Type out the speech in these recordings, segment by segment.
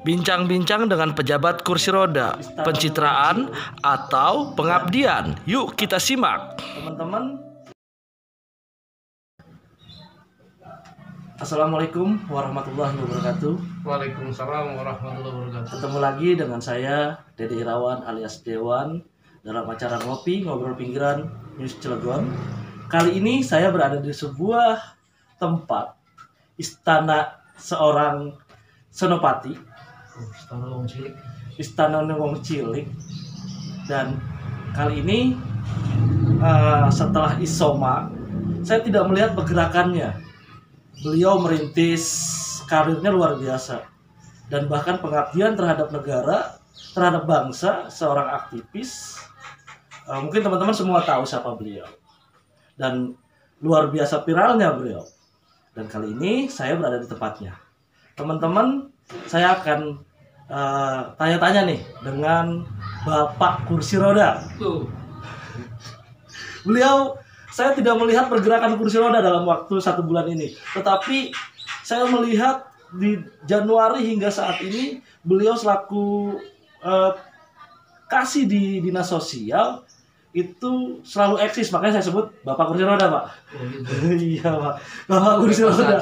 Bincang-bincang dengan pejabat kursi roda, pencitraan atau pengabdian. Yuk kita simak. Teman-teman, Assalamualaikum warahmatullahi wabarakatuh. Waalaikumsalam warahmatullahi wabarakatuh. Ketemu lagi dengan saya, Dede Irawan alias Dewan, dalam acara Ngobrol Pinggiran News Cilegon. Kali ini saya berada di sebuah tempat, istana seorang senopati, istana Wong Cilik. Dan kali ini setelah Isoma, saya tidak melihat pergerakannya. Beliau merintis karirnya luar biasa, dan bahkan pengabdian terhadap negara, terhadap bangsa, seorang aktivis. Mungkin teman-teman semua tahu siapa beliau, dan luar biasa viralnya beliau. Dan kali ini saya berada di tempatnya. Teman-teman, saya akan tanya-tanya nih dengan Bapak Kursi Roda. Beliau, saya tidak melihat pergerakan kursi roda dalam waktu 1 bulan ini, tetapi saya melihat di Januari hingga saat ini beliau selaku kasih di dinas sosial itu selalu eksis, makanya saya sebut Bapak Kursi Roda, Pak. Oh, gitu. Iya, Pak. Bapak Kursi Roda.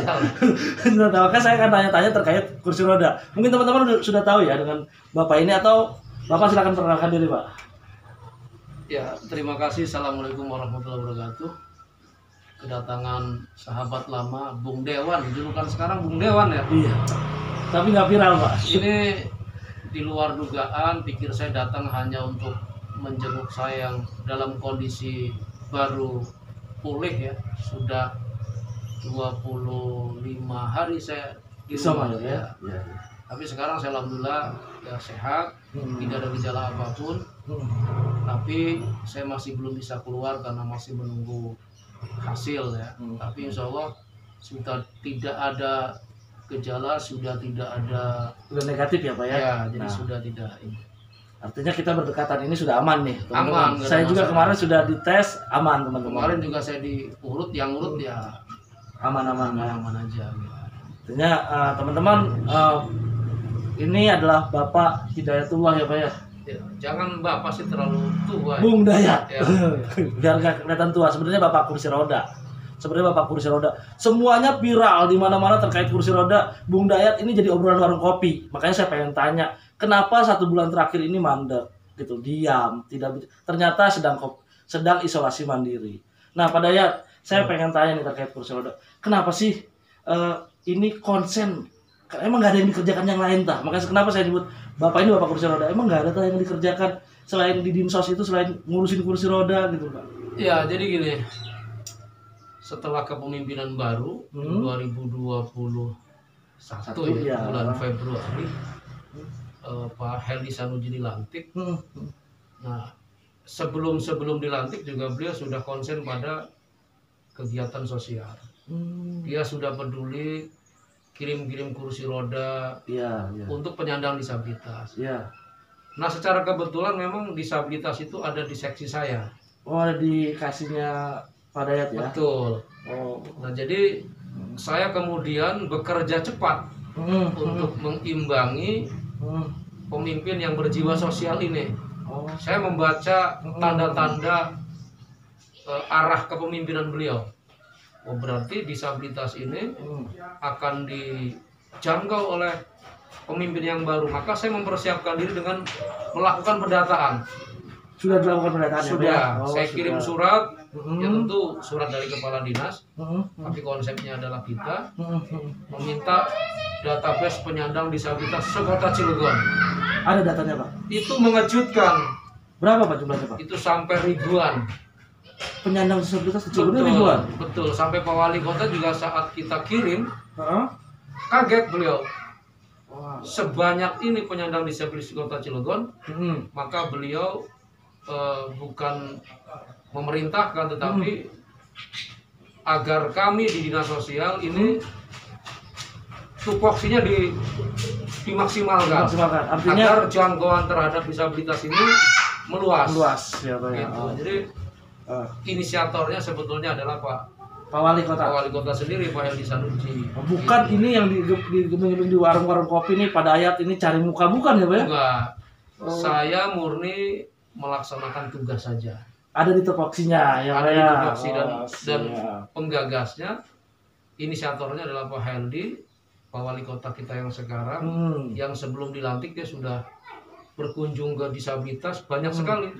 Maka saya akan tanya-tanya terkait kursi roda. Mungkin teman-teman sudah tahu ya dengan Bapak ini, atau Bapak silakan perkenalkan diri, Pak. Ya, terima kasih. Assalamualaikum warahmatullahi wabarakatuh. Kedatangan sahabat lama Bung Dewan, julukan sekarang Bung Dewan ya. Iya. Tapi nggak viral, Pak. Ini di luar dugaan, pikir saya datang hanya untuk menjenguk saya yang dalam kondisi baru pulih ya. Sudah 25 hari saya di rumah ya. Tapi sekarang saya alhamdulillah ya sehat, tidak ada gejala apapun. Tapi saya masih belum bisa keluar karena masih menunggu hasil ya. Tapi insya Allah sudah tidak ada gejala, sudah tidak ada, Sudah negatif ya, Pak ya? ya jadi sudah tidak ini. Artinya kita berdekatan ini sudah aman nih, teman-teman. Aman, Saya juga masalah. kemarin sudah dites, aman, teman-teman. Kemarin juga saya diurut, yang urut ya Aman-aman. aman aja gitu. Artinya teman-teman, ini adalah Bapak Hidayatullah ya, Pak ya? Ya, jangan Bapak sih terlalu tua. Bung Dayat. Ya. Biar nggak kelihatan tua. Sebenarnya Bapak Kursi Roda. Semuanya viral di mana-mana terkait kursi roda. Bung Dayat ini jadi obrolan warung kopi. Makanya saya pengen tanya, kenapa 1 bulan terakhir ini mandek gitu, diam, tidak. Ternyata sedang isolasi mandiri. Nah, Pak Dayat, saya pengen tanya nih terkait kursi roda. Kenapa sih ini konsen? Emang nggak ada yang dikerjakan yang lain tah? Makanya kenapa saya nyebut Bapak ini Bapak Kursi Roda. Emang nggak ada tah yang dikerjakan selain di Dinsos itu, selain ngurusin kursi roda gitu, Pak? Ya, jadi gini. Setelah kepemimpinan baru 2021 ya, bulan Februari, Pak Heli Sanusi dilantik. Nah, sebelum dilantik juga beliau sudah konsen pada kegiatan sosial. Dia sudah peduli kirim kursi roda untuk penyandang disabilitas. Nah, secara kebetulan memang disabilitas itu ada di seksi saya. Oh, ada di kasihnya Pak Dayat ya? Betul. Oh. Nah, jadi saya kemudian bekerja cepat untuk mengimbangi pemimpin yang berjiwa sosial ini. Saya membaca tanda-tanda arah kepemimpinan beliau. Oh, berarti disabilitas ini akan dijangkau oleh pemimpin yang baru. Maka saya mempersiapkan diri dengan melakukan pendataan. Sudah dilakukan pendataan? Sudah. Ya, Saya kirim surat, ya tentu surat dari kepala dinas. Tapi konsepnya adalah kita meminta database penyandang disabilitas sekota Cilegon. Ada datanya, Pak? Itu mengejutkan. Berapa, Pak, jumlahnya, Pak? Itu sampai ribuan. Penyandang disabilitas kecil ribuan? Betul, sampai Pak Wali Kota juga saat kita kirim kaget beliau. Sebanyak ini penyandang disabilitas Kota Cilegon. Maka beliau bukan memerintahkan, tetapi agar kami di dinas sosial ini tupoksinya dimaksimalkan. Artinya agar jangkauan terhadap disabilitas ini meluas. Ya, Pak, ya. Gitu. Jadi inisiatornya sebetulnya adalah Pak Pak Wali Kota. Pak Wali Kota sendiri, Pak Heldi Sanusi. Bukan ini yang di warung-warung kopi nih pada ayat ini cari muka, bukan ya Pak ya? Enggak. Saya murni melaksanakan tugas saja. Ada di tupoksinya ya Pak Ada di ya. tupoksi dan penggagasnya, inisiatornya adalah Pak Heldi, Pak Wali Kota kita yang sekarang, yang sebelum dilantik dia sudah berkunjung ke disabilitas banyak sekali.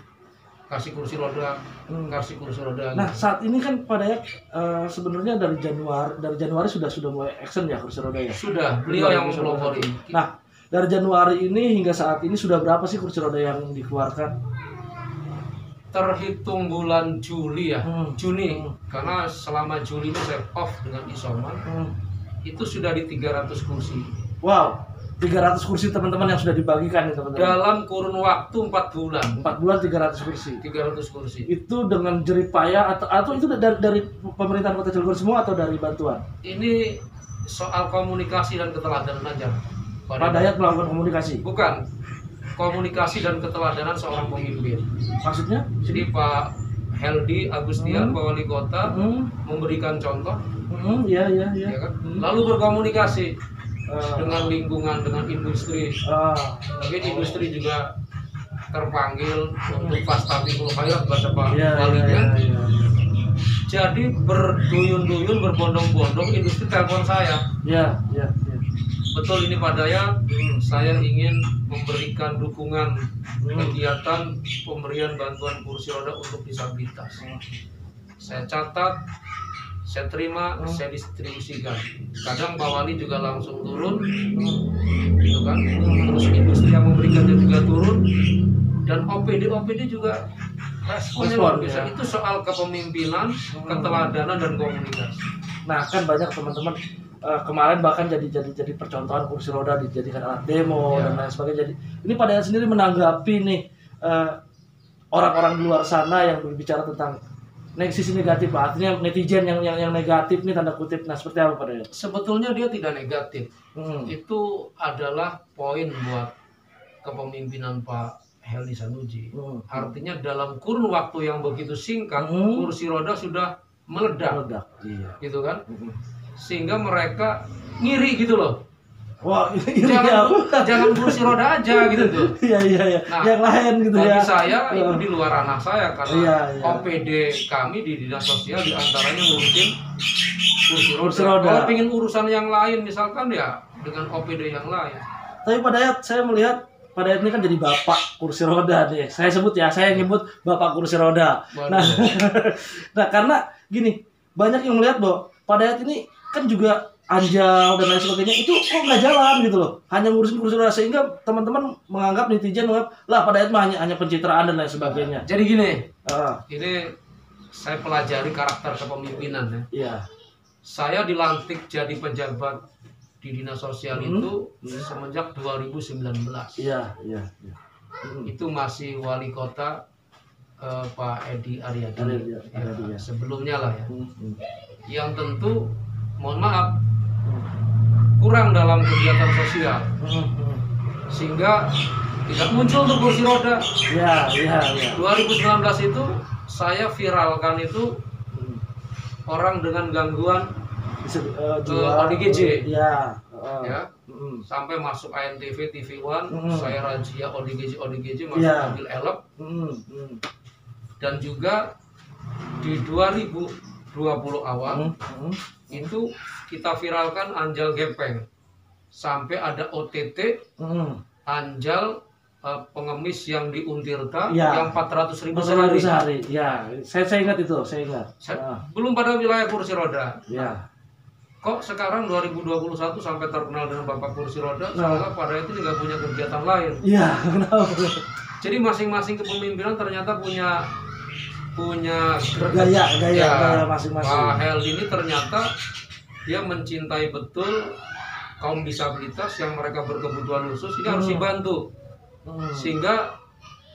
Kasih kursi roda, Nah saat ini kan pada ya sebenarnya dari Januari sudah mulai action ya kursi roda ya. Sudah, beliau yang mempelopori. Nah dari Januari ini hingga saat ini sudah berapa sih kursi roda yang dikeluarkan? Terhitung bulan Juli ya, Juni, karena selama Juli ini saya off dengan isoman, itu sudah di 300 kursi. Wow, 300 kursi teman-teman yang sudah dibagikan nih teman-teman. Dalam kurun waktu 4 bulan. 4 bulan 300 kursi. 300 kursi. Itu dengan jeripaya atau itu dari pemerintahan Kota Cilegon semua atau dari bantuan? Ini soal komunikasi dan keteladanan aja. Pak Dayat melakukan komunikasi? Bukan. Komunikasi dan keteladanan seorang pemimpin. Maksudnya? Jadi Pak Heldi Agustian, Pak Wali Kota, memberikan contoh. Ya kan? Lalu berkomunikasi dengan lingkungan, dengan industri. Mungkin industri juga terpanggil untuk Fastabikul Khairat bahasa Pak Walinya. Jadi berduyun-duyun, berbondong-bondong industri telepon saya. Ya. Betul ini Pak Dayat, saya ingin memberikan dukungan kegiatan pemberian bantuan kursi roda untuk disabilitas. Saya catat, saya terima, saya distribusikan. Kadang Pak Wali juga langsung turun, gitu kan. Terus industri yang memberikannya juga turun, dan OPD juga responnya luar biasa. Itu soal kepemimpinan, keteladanan dan komunikasi. Nah kan banyak teman-teman kemarin bahkan jadi percontohan kursi roda dijadikan alat demo dan lain sebagainya. Jadi ini Pak Dayat sendiri menanggapi nih orang-orang di luar sana yang berbicara tentang sisi negatif, Pak. Artinya netizen yang negatif nih tanda kutip. Nah seperti apa Pak Dayat? Sebetulnya dia tidak negatif. Itu adalah poin buat kepemimpinan Pak Heldi Sanusi. Artinya dalam kurun waktu yang begitu singkat, kursi roda sudah meledak. Gitu kan? Sehingga mereka ngiri gitu loh. Wah, jangan kursi roda aja gitu tuh. Iya. Nah, yang lain gitu ya. Bagi saya itu di luar ranah saya karena OPD kami di dinas sosial diantaranya ngurusin kursi roda. Kalau pengen urusan yang lain misalkan ya dengan OPD yang lain. Tapi Pak Dayat, saya melihat Pak Dayat ini kan jadi bapak kursi roda nih. Saya sebut ya, saya nyebut bapak kursi roda. Nah karena gini, banyak yang melihat bahwa Pak Dayat ini kan juga anjal dan lain sebagainya, itu kok nggak jalan gitu loh, hanya ngurusin kursi roda, sehingga teman-teman menganggap, netizen menganggap lah Pak Dayat mah hanya pencitraan dan lain sebagainya. Jadi gini, ini saya pelajari karakter kepemimpinan ya. Iya. Saya dilantik jadi pejabat di dinas sosial itu semenjak 2019. Iya. Itu masih wali kota Pak Edi Aryadi. Sebelumnya lah ya. Yang tentu mohon maaf kurang dalam kegiatan sosial sehingga tidak muncul tuh kursi roda. Iya. 2019 itu saya viralkan itu orang dengan gangguan ODGJ. Ya. Sampai masuk ANTV, TV One, saya razia ODGJ masuk mobil elep. Dan juga di 2020 awal itu kita viralkan Anjal Gepeng, sampai ada OTT Anjal pengemis yang di Untirta yang 400.000 sehari. Ya, saya ingat itu, saya ingat. Belum pada wilayah kursi roda. Ya. Kok sekarang 2021 sampai terkenal dengan bapak kursi roda, soalnya pada itu juga punya kegiatan lain. Iya, kenapa? Jadi masing-masing kepemimpinan ternyata punya gaya masing-masing. Pak Heldi ini ternyata dia mencintai betul kaum disabilitas yang mereka berkebutuhan khusus, ini harus dibantu. Sehingga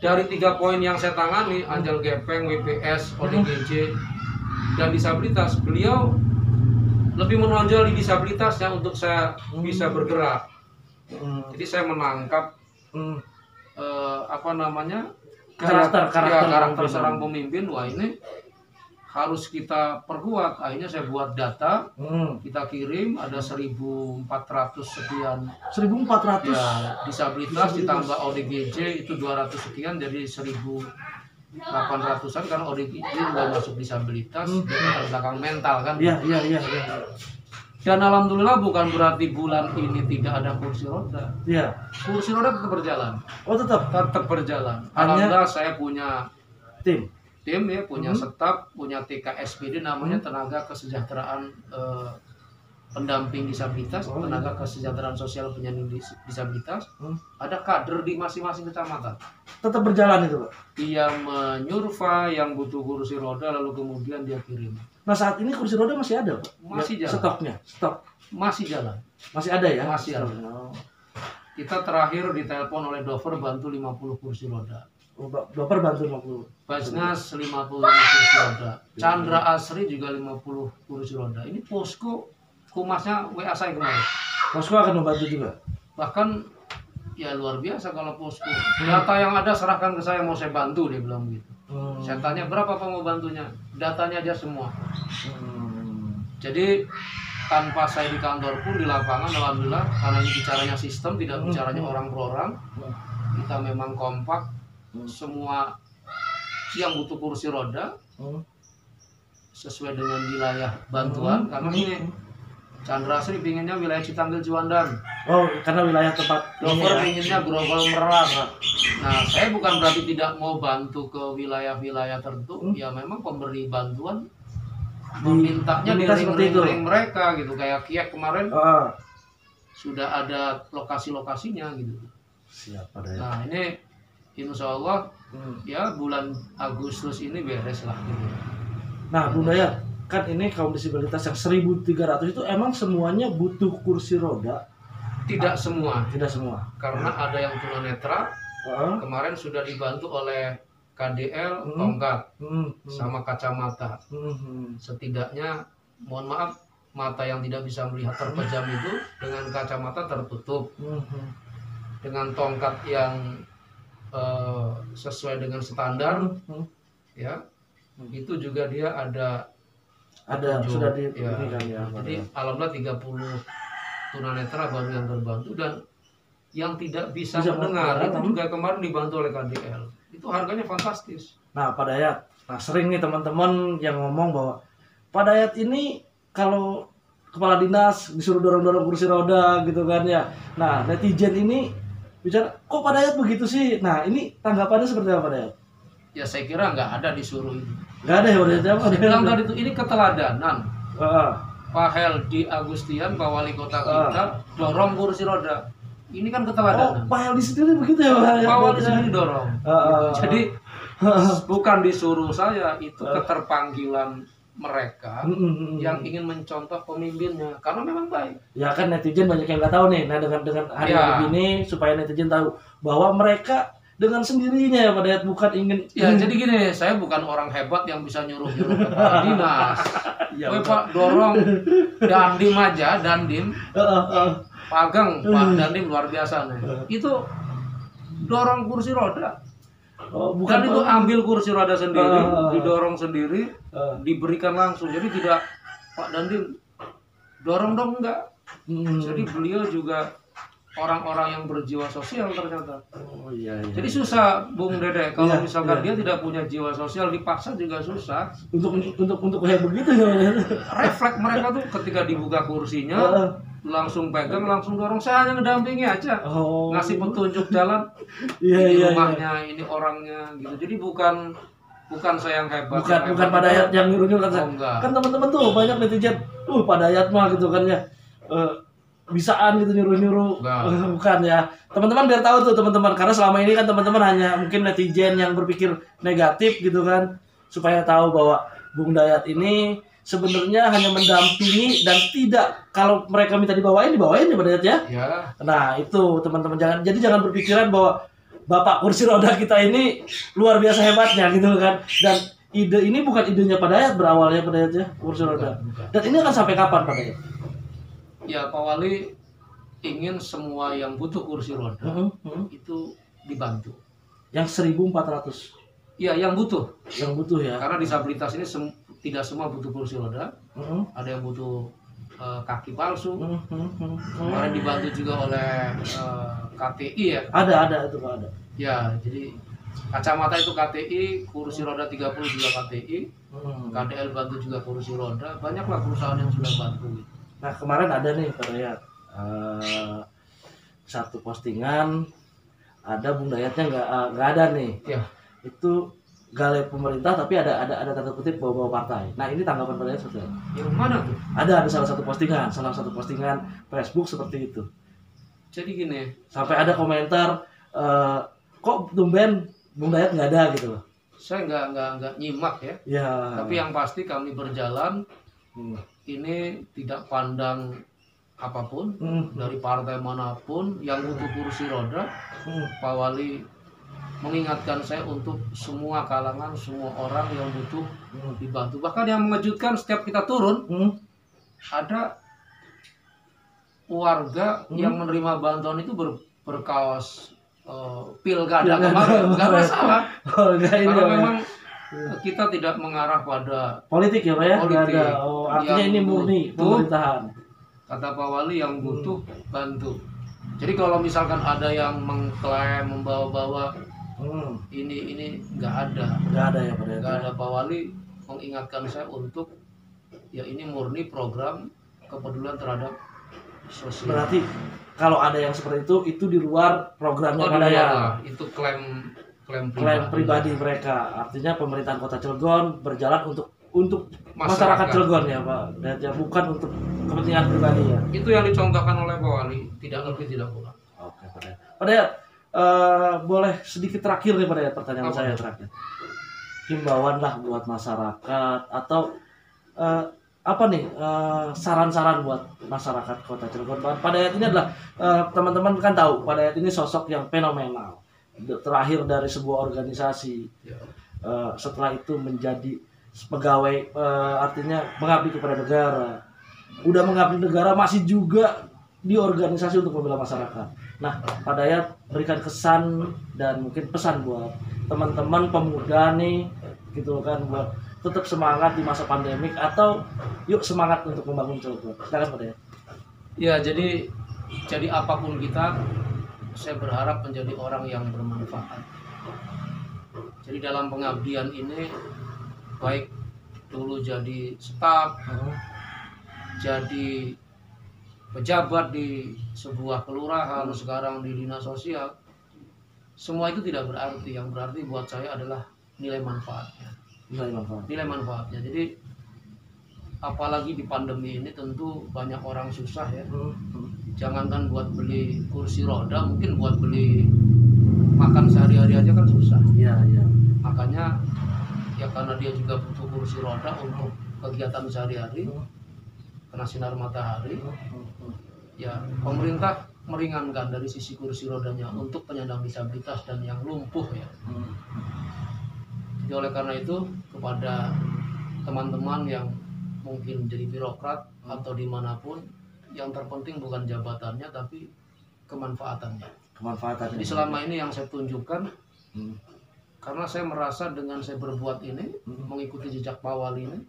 dari 3 poin yang saya tangani, Anjal Gepeng, WPS, ODGJ, dan disabilitas, beliau lebih menonjol di disabilitasnya untuk saya bisa bergerak. Jadi saya menangkap karakter seorang pemimpin. Wah ini harus kita perkuat. Akhirnya saya buat data, kita kirim ada 1.400 sekian 1.400 ya disabilitas, ditambah ODGJ itu 200 sekian, jadi 1.800-an karena ODGJ juga masuk disabilitas, dia terbelakang mental kan. Iya. Dan alhamdulillah bukan berarti bulan ini tidak ada kursi roda. Iya. Kursi roda tetap berjalan. Oh, tetap berjalan. Hanya Alhamdulillah saya punya tim ya, punya staf, punya TKSPD namanya tenaga kesejahteraan pendamping disabilitas, tenaga kesejahteraan sosial penyandang disabilitas. Ada kader di masing-masing kecamatan. tetap berjalan itu, Pak. Dia menyurvei yang butuh kursi roda lalu kemudian dia kirim. Nah, saat ini kursi roda masih ada, Pak? Masih Ya, jalan. Stok Masih jalan. masih ada ya? Masih ada. Oh. Kita terakhir ditelepon oleh Dover bantu 50 kursi roda. Baper bantu 50. Basnas 50 kursi roda. Chandra Asri juga 50 kursi roda. Ini posko humasnya WA saya kemarin. Posko akan membantu juga. Bahkan ya luar biasa kalau posko. Data yang ada serahkan ke saya, mau saya bantu, dia bilang begitu. Saya tanya berapa Pak mau bantunya? Datanya aja semua. Jadi tanpa saya di kantor pun di lapangan alhamdulillah, karena ini bicaranya sistem, tidak bicaranya orang per orang. Kita memang kompak. Semua yang butuh kursi roda sesuai dengan wilayah bantuan, karena ini Chandra Asri pinginnya wilayah Citanggil Ciwandan. Oh, karena wilayah tempat Dover pinginnya Grogol Merak. Nah, saya bukan berarti tidak mau bantu ke wilayah-wilayah tertentu. Ya memang pemberi bantuan memintanya di ring-ring mereka gitu, kayak Kiek kemarin sudah ada lokasi-lokasinya gitu. Siap, Pak Dayat. Nah, ini insya Allah ya bulan Agustus ini beres lah gitu. Nah, Bung Dayat, kan ini kaum disabilitas yang 1.300 itu emang semuanya butuh kursi roda? Tidak semua. Tidak semua. Karena ada yang tunanetra. Kemarin sudah dibantu oleh KDL, tongkat, sama kacamata. Setidaknya, mohon maaf, mata yang tidak bisa melihat terpejam itu dengan kacamata tertutup. Dengan tongkat yang sesuai dengan standar, ya, itu juga dia ada sudah di ya. ini kan ya. Jadi alhamdulillah 30 tunanetra baru yang terbantu, dan yang tidak bisa mendengar itu juga kemarin dibantu oleh KDL. Itu harganya fantastis. Nah, Pak Dayat, sering nih teman-teman yang ngomong bahwa Pak Dayat ini kalau kepala dinas disuruh dorong-dorong kursi roda gitu kan ya. Nah, netizen ini bicara, kok Pak Dayat begitu sih? Nah, ini tanggapannya seperti apa, Pak Dayat? Ya saya kira nggak ada disuruh itu. Nggak ada ya, Pak Dayat? Saya bilang tadi itu, ini keteladanan. Pak Heldi Agustian, Pak Wali Kota kita, dorong kursi roda. Ini kan keteladanan. Pak Heldi sendiri begitu ya, Pak? Pak Wali sendiri dorong. Gitu. Jadi bukan disuruh saya, itu keterpanggilan mereka yang ingin mencontoh pemimpinnya, karena memang baik. Ya kan netizen banyak yang nggak tahu nih. Nah, dengan hari begini supaya netizen tahu bahwa mereka dengan sendirinya ya Pak Dayat, bukan ingin. Ya jadi gini, saya bukan orang hebat yang bisa nyuruh-nyuruh kepala dinas. Pak dorong Dandim aja, Dandim. Pak Ageng, Pak Dandim luar biasa nih. Itu dorong kursi roda. Bukan itu ambil kursi roda sendiri, didorong sendiri, diberikan langsung. Jadi tidak Pak Dandim dorong dong, enggak. Jadi beliau juga orang-orang yang berjiwa sosial ternyata. Iya. Jadi susah, Bung Dede, kalau misalkan dia tidak punya jiwa sosial, dipaksa juga susah. Untuk kayak begitu ya. Refleks mereka tuh ketika dibuka kursinya, langsung pegang, langsung dorong. Saya hanya ngedampingi aja, ngasih petunjuk jalan. Ini rumahnya, ini orangnya, gitu. Jadi bukan saya yang hebat. Bukan Pak Dayat yang nyuruh-nyuruh kan. Kan teman-teman tuh banyak netizen, Pak Dayat mah gitu kan ya. Bisaan gitu nyuruh-nyuruh. Bukan ya. Teman-teman biar tahu tuh teman-teman, karena selama ini kan teman-teman hanya mungkin netizen yang berpikir negatif gitu kan, supaya tahu bahwa Bung Dayat ini sebenarnya hanya mendampingi dan tidak, kalau mereka minta dibawain ya Pak Dayat ya. Nah, itu teman-teman, jangan berpikiran bahwa Bapak kursi roda kita ini luar biasa hebatnya gitu kan. Dan ide ini bukan idenya Pak Dayat berawalnya Pak Dayat ya, kursi roda. Dan ini akan sampai kapan Pak Dayat? Ya Pak Wali ingin semua yang butuh kursi roda itu dibantu. Yang 1.400. Iya, yang butuh. Yang butuh ya. Karena disabilitas ini tidak semua butuh kursi roda. Ada yang butuh kaki palsu. Kemarin dibantu juga oleh KTI ya. Ada itu Pak, ada. Ya, jadi kacamata itu KTI, kursi roda 32 KTI, KDL bantu juga kursi roda. Banyaklah perusahaan yang sudah bantu. Nah kemarin ada nih Pak Dayat, satu postingan ada Bung Dayatnya nggak ada nih. Ya. Itu gale pemerintah tapi ada tanda kutip bawa-bawa partai. Nah ini tanggapan Pak Dayat seperti apa? Yang mana tuh? Ada salah satu postingan Facebook seperti itu. Jadi gini. Sampai ada komentar kok tumben Bung Dayat nggak ada gitu loh. Saya nggak nyimak ya. Ya. Tapi yang pasti kami berjalan ini tidak pandang apapun dari partai manapun yang butuh kursi roda. Pak Wali mengingatkan saya untuk semua kalangan, semua orang yang butuh dibantu. Bahkan yang mengejutkan setiap kita turun ada warga yang menerima bantuan itu berkaos pilkada kemarin. Nggak masalah. Karena memang kita tidak mengarah pada politik ya Pak ya? Politik. Artinya ini murni pemerintahan. Kata Pak Wali yang butuh bantu. Jadi kalau misalkan ada yang mengklaim membawa-bawa ini nggak ada Ya Pak Dayat. Nggak ada. Pak Wali mengingatkan saya untuk ya ini murni program kepedulian terhadap sosial. Berarti kalau ada yang seperti itu di luar programnya Pak Dayat. Itu klaim pribadi mereka. Artinya pemerintahan Kota Cilegon berjalan untuk masyarakat Cilegon ya Pak Dayat, ya bukan untuk kepentingan pribadi ya. Itu yang dicontohkan oleh Pak Wali, tidak lebih tidak kurang. Oke Pak Dayat. Pak Dayat, boleh sedikit terakhir nih Pak Dayat, pertanyaan saya terakhir. Himbauan lah buat masyarakat atau apa nih saran-saran buat masyarakat Kota Cilegon. Pak Dayat ini adalah teman-teman kan tahu Pak Dayat ini sosok yang fenomenal. Terakhir dari sebuah organisasi. Setelah itu menjadi pegawai, artinya mengabdi kepada negara. Udah mengabdi negara masih juga di organisasi untuk membela masyarakat. Nah, Pak Dayat berikan kesan dan mungkin pesan buat teman-teman pemuda nih, gitu kan, buat tetap semangat di masa pandemik atau yuk semangat untuk membangun Cilegon. Silakan Pak Dayat. Ya, jadi apapun kita, saya berharap menjadi orang yang bermanfaat. Jadi dalam pengabdian ini, baik dulu jadi staf, jadi pejabat di sebuah kelurahan, sekarang di dinas sosial, semua itu tidak berarti. Yang berarti buat saya adalah nilai manfaatnya. Nilai manfaatnya. Jadi apalagi di pandemi ini tentu banyak orang susah ya. Jangankan buat beli kursi roda, mungkin buat beli makan sehari-hari aja kan susah. Iya. Makanya ya karena dia juga butuh kursi roda untuk kegiatan sehari-hari, kena sinar matahari, ya pemerintah meringankan dari sisi kursi rodanya untuk penyandang disabilitas dan yang lumpuh ya. Jadi oleh karena itu kepada teman-teman yang mungkin jadi birokrat atau dimanapun, yang terpenting bukan jabatannya tapi kemanfaatannya. Jadi selama ini yang saya tunjukkan, karena saya merasa dengan saya berbuat ini, mengikuti jejak Pak Wali ini,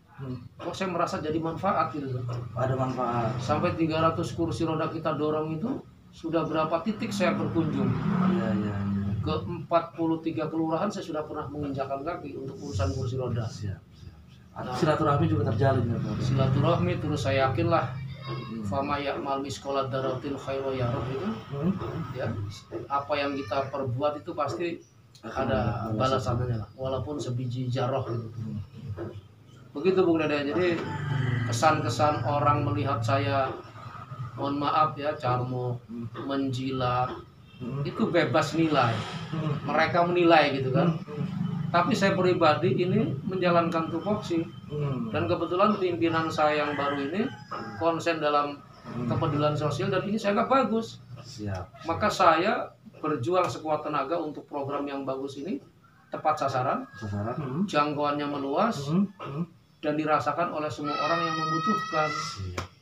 kok saya merasa jadi manfaat gitu. Ada manfaat. Sampai 300 kursi roda kita dorong itu, sudah berapa titik saya berkunjung. Iya. Ke 43 kelurahan saya sudah pernah menginjakkan kaki untuk urusan kursi roda. Siap. Silaturahmi juga terjalin ya Pak. Silaturahmi, terus saya yakinlah fama ya'mal miskolat daratin khairu yarah itu, ya, apa yang kita perbuat itu pasti ada balasannya lah, walaupun sebiji jaroh gitu. Begitu Bung Dede. Jadi kesan-kesan orang melihat saya, mohon maaf ya, carmuk, menjilat, itu bebas nilai. Mereka menilai gitu kan. Tapi saya pribadi ini menjalankan tupoksi. Dan kebetulan pimpinan saya yang baru ini konsen dalam kepedulian sosial dan ini saya anggap bagus. Siap. Maka saya berjuang sekuat tenaga untuk program yang bagus ini tepat sasaran, jangkauannya meluas, dan dirasakan oleh semua orang yang membutuhkan.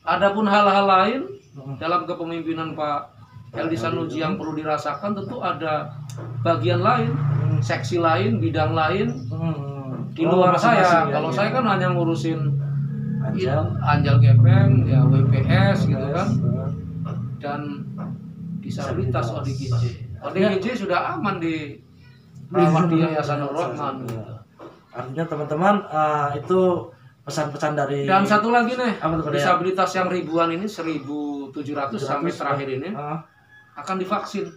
Adapun hal-hal lain dalam kepemimpinan Pak Heldi Sanusi yang perlu dirasakan, tentu ada bagian lain seksi lain, bidang lain di luar saya. Kalau saya kan hanya ngurusin Anjal Gepeng, ya WPS gitu kan, dan disabilitas ODGJ. ODGJ sudah aman di rawat di Yayasan Nur Rahman. Gitu. Artinya teman-teman itu pesan-pesan dari. Dan satu lagi nih, disabilitas yang ribuan ini 1.700 sampai terakhir ini akan divaksin.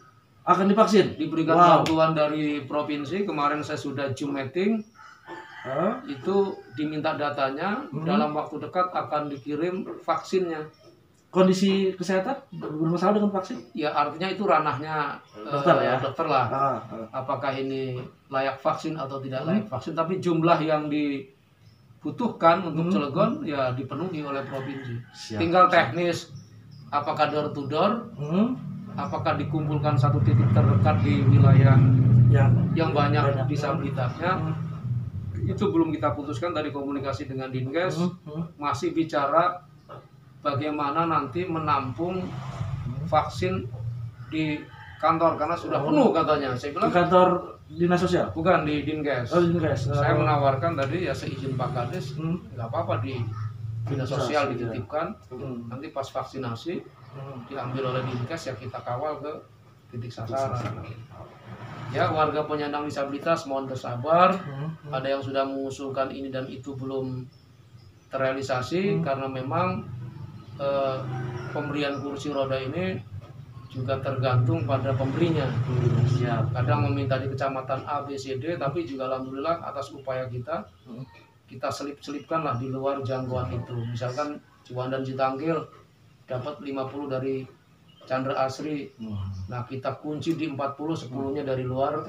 Akan divaksin? Diberikan bantuan dari provinsi. Kemarin saya sudah Zoom meeting. Itu diminta datanya, dalam waktu dekat akan dikirim vaksinnya. Kondisi kesehatan bermasalah dengan vaksin? Ya artinya itu ranahnya dokter lah. Apakah ini layak vaksin atau tidak layak vaksin, tapi jumlah yang dibutuhkan untuk Cilegon ya dipenuhi oleh provinsi. Tinggal teknis, apakah door to door, apakah dikumpulkan satu titik terdekat di wilayah yang banyak disabilitasnya. Itu belum kita putuskan. Dari komunikasi dengan Dinkes, masih bicara bagaimana nanti menampung vaksin di kantor karena sudah penuh katanya. Saya bilang di kantor dinas sosial? Bukan, di Dinkes. Oh, Dinkes. Saya menawarkan tadi ya seizin Pak Kades, nggak apa-apa di dinas sosial dititipkan. Nanti pas vaksinasi diambil oleh Dinkes, ya kita kawal ke titik sasaran. Ya, warga penyandang disabilitas mohon bersabar. Ada yang sudah mengusulkan ini dan itu belum terrealisasi karena memang pemberian kursi roda ini juga tergantung pada pemberinya. Kadang meminta di kecamatan A, B, C, D, tapi juga alhamdulillah atas upaya kita selip-selipkan lah di luar jangkauan itu. Misalkan Ciwandan Citanggil dapat 50 dari Chandra Asri. Nah, kita kunci di 40, 10-nya dari luar.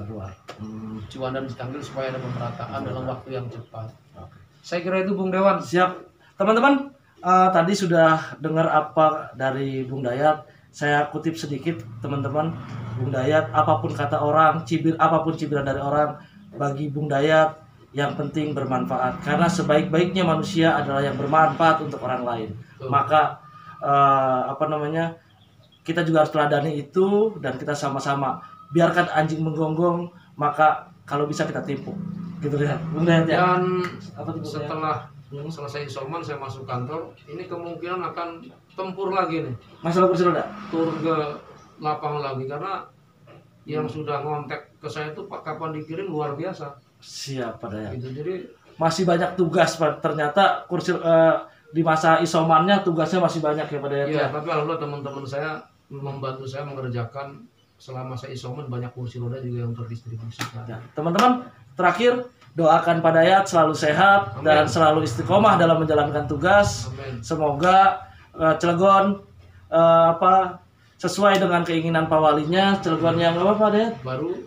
Ciwandan Citanggil supaya ada pemerataan dalam waktu yang cepat. Saya kira itu Bung Dewan. Siap. Teman-teman, tadi sudah dengar apa dari Bung Dayat. Saya kutip sedikit, teman-teman. Bung Dayat, apapun kata orang, apapun cibiran dari orang, bagi Bung Dayat yang penting bermanfaat. Karena sebaik-baiknya manusia adalah yang bermanfaat untuk orang lain. Maka kita juga harus teladani itu, dan kita sama-sama biarkan anjing menggonggong, maka kalau bisa kita tipu, gitu ya, Bung Dayat ya. Dan setelah selesai isoman saya masuk kantor, ini kemungkinan akan tempur lagi nih. Masalah kursi roda? Turun ke lapangan lagi karena yang sudah ngontek ke saya itu Pak kapan dikirim luar biasa. Siap Pak Dayat. Gitu, jadi masih banyak tugas Pak. Ternyata kursi di masa isomannya tugasnya masih banyak ya Pak Dayat. Iya, tapi alhamdulillah teman-teman saya membantu saya mengerjakan selama saya isoman, banyak kursi roda juga yang terdistribusikan. Ya, teman-teman, terakhir doakan Pak Dayat selalu sehat. Amin. Dan selalu istiqomah dalam menjalankan tugas. Amin. Semoga Cilegon sesuai dengan keinginan Pak Walinya, Cilegon yang Pak Dayat?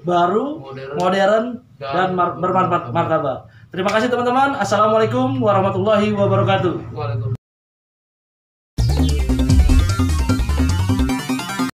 Baru, modern dan bermanfaat martabat. Terima kasih teman-teman. Assalamualaikum warahmatullahi wabarakatuh. Waalaikumsalam.